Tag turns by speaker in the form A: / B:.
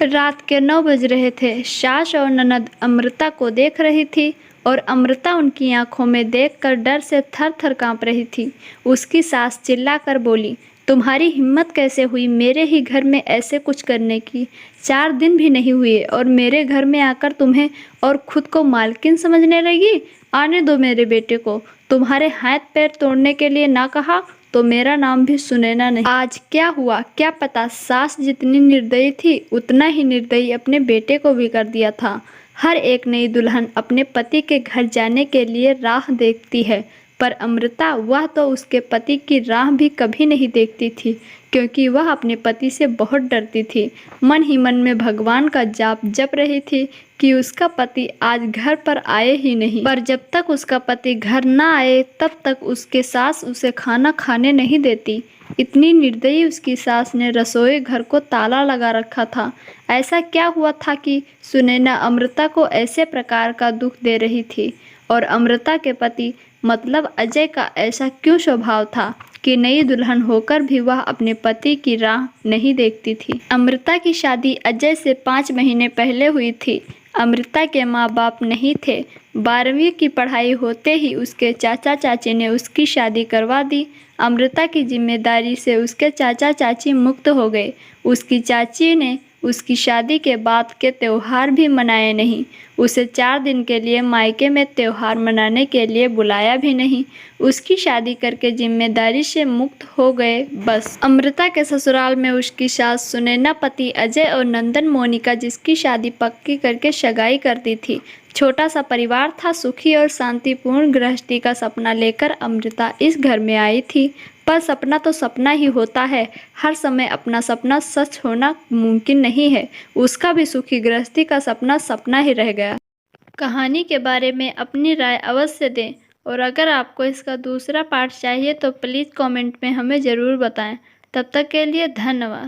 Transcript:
A: रात के 9 बज रहे थे। सास और ननद अमृता को देख रही थी और अमृता उनकी आंखों में देखकर डर से थर-थर कांप रही थी। उसकी सास चिल्लाकर बोली, तुम्हारी हिम्मत कैसे हुई मेरे ही घर में ऐसे कुछ करने की? 4 दिन भी नहीं हुए और मेरे घर में आकर तुम्हें और खुद को मालकिन समझने लगी। आने दो मेरे बेटे को। तुम्हारे हाथ पैर तोड़ने के लिए ना कहा तो मेरा नाम भी सुनैना नहीं। आज क्या हुआ क्या पता, सास जितनी निर्दयी थी उतना ही निर्दयी अपने बेटे को भी कर दिया था। हर एक नई दुल्हन अपने पति के घर जाने के लिए राह देखती है, पर अमृता वह तो उसके पति की राह भी कभी नहीं देखती थी, क्योंकि वह अपने पति से बहुत डरती थी। मन ही मन में भगवान का जाप जप रही थी कि उसका पति आज घर पर आए ही नहीं। पर जब तक उसका पति घर ना आए तब तक उसके सास उसे खाना खाने नहीं देती। इतनी निर्दयी उसकी सास ने रसोई घर को ताला लगा रखा था। ऐसा क्या हुआ था कि सुनैना अमृता को ऐसे प्रकार का दुख दे रही थी? और अमृता के पति मतलब अजय का ऐसा क्यों स्वभाव था कि नई दुल्हन होकर भी वह अपने पति की राह नहीं देखती थी? अमृता की शादी अजय से 5 महीने पहले हुई थी। अमृता के माँ बाप नहीं थे। 12वीं की पढ़ाई होते ही उसके चाचा चाची ने उसकी शादी करवा दी। अमृता की जिम्मेदारी से उसके चाचा चाची मुक्त हो गए। उसकी चाची ने उसकी शादी के बाद के त्यौहार भी मनाए नहीं। उसे 4 दिन के लिए मायके में त्यौहार मनाने के लिए बुलाया भी नहीं। उसकी शादी करके जिम्मेदारी से मुक्त हो गए बस। अमृता के ससुराल में उसकी सास सुनैना, पति अजय और नंदन मोनिका जिसकी शादी पक्की करके सगाई करती थी। छोटा सा परिवार था। सुखी और शांतिपूर्ण गृहस्थी का सपना लेकर अमृता इस घर में आई थी। पर सपना तो सपना ही होता है। हर समय अपना सपना सच होना मुमकिन नहीं है। उसका भी सुखी गृहस्थी का सपना सपना ही रह गया। कहानी के बारे में अपनी राय अवश्य दें और अगर आपको इसका दूसरा पार्ट चाहिए तो प्लीज़ कमेंट में हमें ज़रूर बताएं। तब तक के लिए धन्यवाद।